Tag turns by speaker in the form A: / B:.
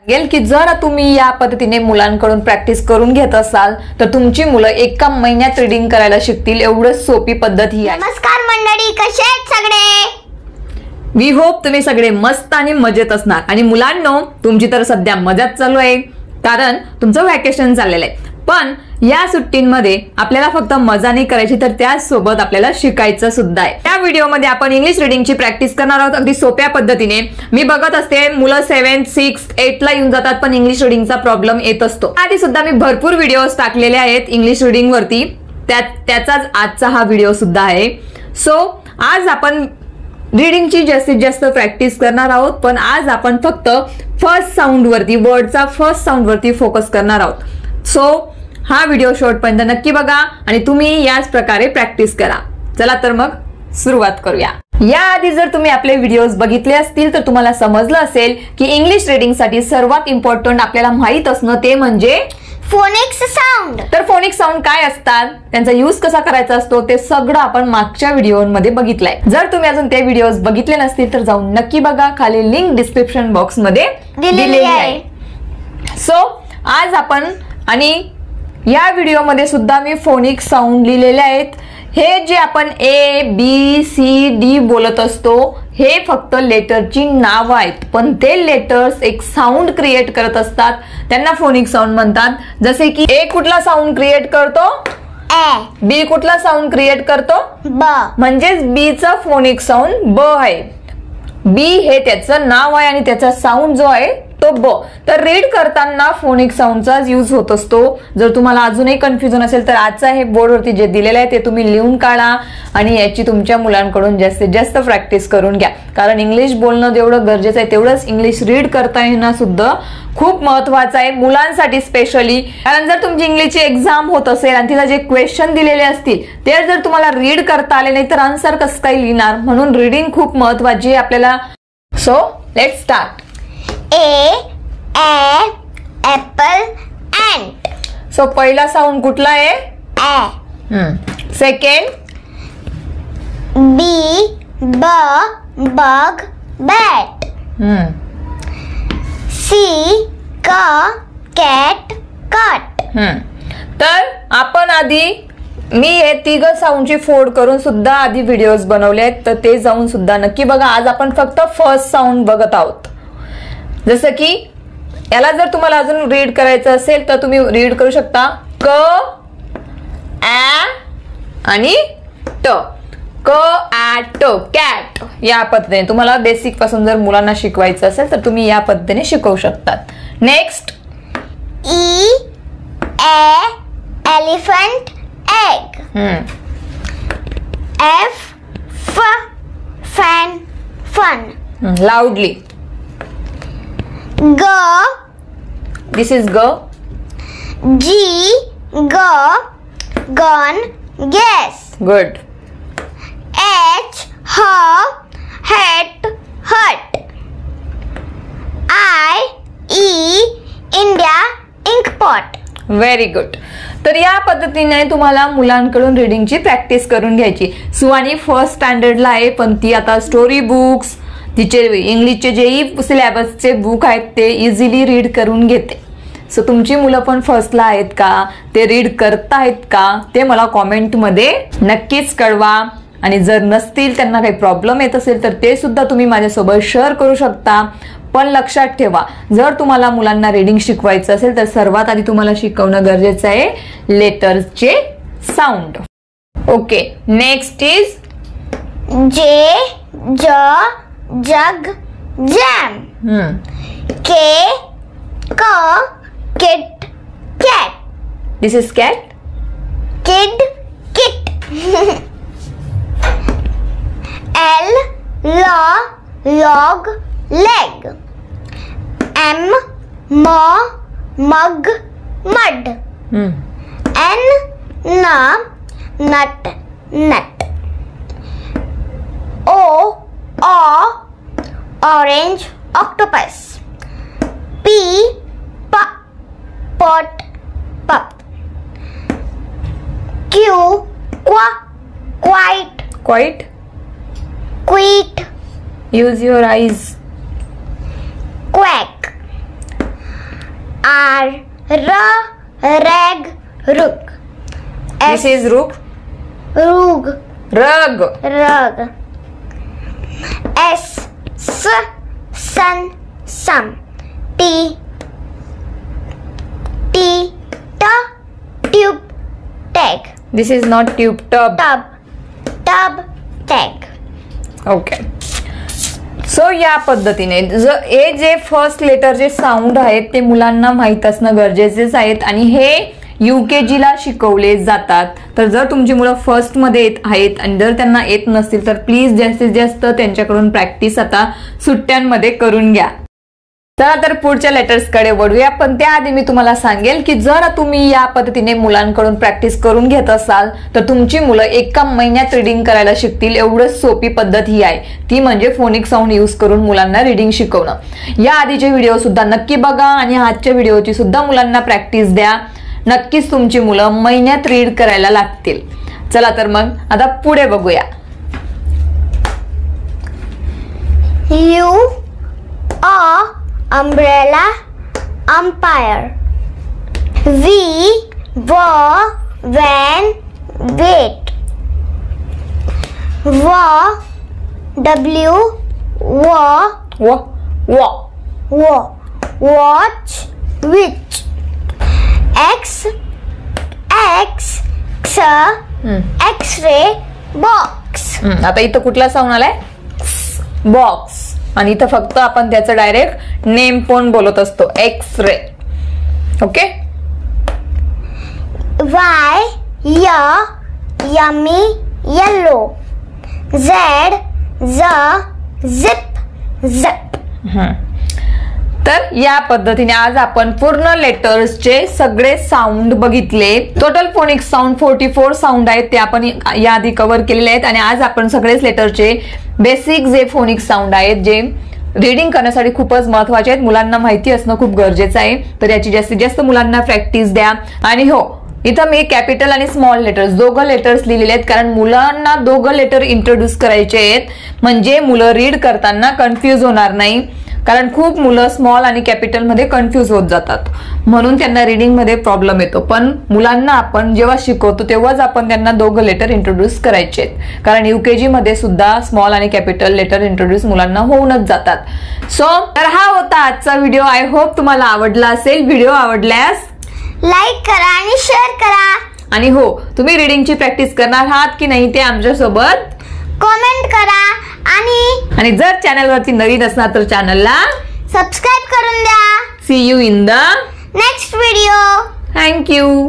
A: गेल की जर तुम्ही या पद्धतीने मुलांकडून प्रॅक्टिस करून घेत असाल तर तुमची मुलं एका महिन्यात रीडिंग करायला शिकतील. एवढं सोपी पद्धत ही आहे.
B: नमस्कार मंडळी, कसे आहेत सगळे?
A: वी होप तुम्ही सगळे मस्त आणि मजेत असणार. आणि मुलांनो, तुमची तर सध्या मजाच चालू आहे कारण तुमचं व्हॅकेशन चाललेलं आहे. पण या सुट्टींमध्ये आपल्याला फक्त मजा नाही करायची तर त्यासोबत आपल्याला शिकायचं सुद्धा आहे. या व्हिडिओमध्ये आपण इंग्लिश रीडिंगची प्रॅक्टिस करणार आहोत अगदी सोप्या पद्धतीने. मी बघत असते मुलं 7th 6th 8th ला येऊन जातात पण इंग्लिश रीडिंगचा प्रॉब्लेम येत असतो. आधी सुद्धा मी भरपूर व्हिडिओज टाकलेले आहेत इंग्लिश रीडिंग वरती. त्याचाच आजचा हा व्हिडिओ सुद्धा आहे. सो आज आपण रीडिंगची जास्तीत जास्त प्रॅक्टिस करणार आहोत. पण आज आपण फक्त फर्स्ट साऊंड वरती, वर्डचा फर्स्ट साऊंड वरती फोकस करणार आहोत. सो हा व्हिडिओ शेवटपर्यंत नक्की बघा आणि तुम्ही याच प्रकारे प्रॅक्टिस करा. चला तर मग सुरुवात करूया. याआधी जर तुम्ही आपले व्हिडिओज बघितले असतील तर तुम्हाला समजलं असेल की इंग्लिश रीडिंगसाठी सर्वात इम्पॉर्टंट आपल्याला माहित असणं ते म्हणजे
B: फोनिक्स साऊंड.
A: तर फोनिक्स साऊंड काय असतात, त्यांचा यूज कसा करायचा असतो ते सगळं आपण मागच्या व्हिडिओमध्ये बघितलंय. जर तुम्ही अजून ते व्हिडिओज बघितले नसतील तर जाऊन नक्की बघा. खाली लिंक डिस्क्रिप्शन बॉक्स मध्ये दिलेली आहे. सो आज आपण आणि या व्हिडिओमध्ये सुद्धा मी फोनिक साऊंड लिहिलेले आहेत. हे जे आपण ABCD बोलत असतो हे फक्त लेटरची नावं आहेत पण ते लेटर्स एक साऊंड क्रिएट करत असतात. त्यांना फोनिक साऊंड म्हणतात. जसे की A कुठला साऊंड क्रिएट करतो?
B: A.
A: B कुठला साऊंड क्रिएट करतो?
B: B.
A: म्हणजेच B चा फोनिक साऊंड ब आहे. B हे त्याचं नाव आहे आणि त्याचा साऊंड जो आहे तो ब. तर रीड करताना फोनिक साऊंडचा यूज होत असतो. जर तुम्हाला अजूनही कन्फ्युजन असेल तर आजचा हे बोर्डवरती जे दिलेलं आहे ते तुम्ही लिहून काढा आणि याची तुमच्या मुलांकडून जास्तीत जास्त प्रॅक्टिस करून घ्या. कारण इंग्लिश बोलणं जेवढं गरजेचं आहे तेवढंच इंग्लिश रीड करता येणं सुद्धा खूप महत्वाचं आहे मुलांसाठी स्पेशली. कारण जर तुमची इंग्लिशची एक्झाम होत असेल आणि तिला जे क्वेश्चन दिलेले असतील ते जर तुम्हाला रीड करता आले नाही तर आन्सर कसं काय लिहिणार. म्हणून रीडिंग खूप महत्वाची आहे आपल्याला. So let's start.
B: A apple ant.
A: So पहिला साऊंड कुठला आहे?
B: A.
A: Second
B: B bug bat. C cat cut.
A: तर आपण आधी मी हे तिघ साऊंडची फोड करून सुद्धा आधी व्हिडिओज बनवले आहेत तर ते जाऊन सुद्धा नक्की बघा. आज आपण फक्त फर्स्ट साऊंड बघत आहोत. जसं की याला जर तुम्हाला अजून रीड करायचं असेल तर तुम्ही रीड करू शकता क ॲ आणि ट. क ॲ ट कॅट. या पद्धतीने तुम्हाला बेसिक पासून जर मुलांना शिकवायचं असेल तर तुम्ही या पद्धतीने शिकवू शकतात. Next
B: E elephant egg. F fan fun.
A: लाऊडली.
B: G
A: this is ग.
B: gun guess.
A: Good.
B: H hat hut. India ink pot.
A: Very good. तर या पद्धतीने तुम्हाला मुलांकडून रीडिंगची प्रॅक्टिस करून घ्यायची. सुवानी फर्स्ट स्टँडर्डला आहे पण ती आता स्टोरी बुक्स तिचे इंग्लिशचे जेही सिलेबसचे बुक आहेत ते इझिली रीड करून घेते. सो तुमची मुलं पण फर्स्टला आहेत का, ते रीड करतायत का ते मला कॉमेंटमध्ये नक्कीच कळवा. आणि जर नसतील त्यांना काही प्रॉब्लेम येत असेल तर ते सुद्धा तुम्ही माझ्यासोबत शेअर करू शकता. पण लक्षात ठेवा जर तुम्हाला मुलांना रीडिंग शिकवायचं असेल तर सर्वात आधी तुम्हाला शिकवणं गरजेचं आहे लेटर्सचे साऊंड. Okay. Next is
B: jug jam. K kid cat.
A: This is cat.
B: Kid kit. L log leg. M mug mud. N nut. O orange octopus. P pot pup. Q quite. Use your eyes. Quack. R, rag, rug.
A: This is rug.
B: Rug.
A: Rug.
B: Rug. S, sun, sum. T, tube, tag.
A: This is not tube, tub.
B: Tub, tag.
A: Okay. So या पद्धतीने जे first letter जे sound आहेत ते मुलांना माहीत असणं गरजेचेच आहेत आणि हे UKG ला शिकवले जातात. तर जर तुमची मुलं फर्स्ट मध्ये येत आहेत आणि जर त्यांना येत नसतील तर प्लीज जास्तीत जास्त त्यांच्याकडून प्रॅक्टिस आता सुट्ट्यांमध्ये करून घ्या. चला तर पुढच्या लेटर्स कडे वळूया. पण त्याआधी मी तुम्हाला सांगेल की जर तुम्ही या पद्धतीने मुलांकडून प्रॅक्टिस करून घेत असाल तर तुमची मुलं एका महिन्यात रीडिंग करायला शिकतील. एवढं सोपी पद्धत ही आहे, ती म्हणजे फोनिक साऊंड यूज करून मुलांना रीडिंग शिकवणं. या आधीचे व्हिडिओ सुद्धा नक्की बघा आणि आजच्या व्हिडिओची सुद्धा मुलांना प्रॅक्टिस द्या. नक्कीच तुमची मुलं महिन्यात रीड करायला लागतील. चला तर मग आता पुढे बघूया.
B: U, umbrella, umpire. V, van, wait. W, watch, which. X, X-ray, box.
A: आता इथं कुठला साऊंड आलाय? बॉक्स. आणि इथं फक्त आपण त्याचं डायरेक्ट नेम पण बोलत असतो, X-ray. Okay.
B: Y, yummy, yellow. Z, zip.
A: तर या पद्धतीने आज आपण पूर्ण लेटर्सचे सगळे साऊंड बघितले. टोटल फोनिक साऊंड 44 साऊंड आहेत ते आपण याआधी कव्हर केलेले आहेत आणि आज आपण सगळेच लेटरचे बेसिक जे फोनिक साऊंड आहेत जे रीडिंग करण्यासाठी खूपच महत्वाचे आहेत, मुलांना माहिती असणं खूप गरजेचं आहे. तर याची जास्तीत जास्त मुलांना प्रॅक्टिस द्या. आणि हो, इथं मी कॅपिटल आणि स्मॉल लेटर्स दोघं लेटर्स लिहिलेले आहेत कारण मुलांना दोघं लेटर इंट्रोड्यूस करायचे आहेत म्हणजे मुलं रीड करताना कन्फ्यूज होणार नाही. कारण खूप मुलं स्मॉल आणि कॅपिटल मध्ये कन्फ्यूज होत जातात म्हणून त्यांना रीडिंग मध्ये प्रॉब्लेम येतो. पण मुलांना आपण जेव्हा शिकवतो तेव्हाच आपण त्यांना दोघं लेटर इंट्रोड्यूस करायचे आहेत कारण UKG मध्ये सुद्धा स्मॉल आणि कॅपिटल लेटर इंट्रोड्यूस मुलांना होऊनच जातात. सो तर हा होता आजचा व्हिडिओ. आय होप तुम्हाला आवडला असेल. व्हिडिओ आवडल्यास
B: लाईक करा आणि शेअर करा.
A: आणि हो, तुम्ही रीडिंगची प्रॅक्टिस करणार आहात की नाही ते आमच्यासोबत
B: कमेंट करा. आणि
A: जर चॅनलवरती नवीन असणार तर चॅनलला
B: सबस्क्राइब करून द्या.
A: See you in the
B: next video.
A: Thank you.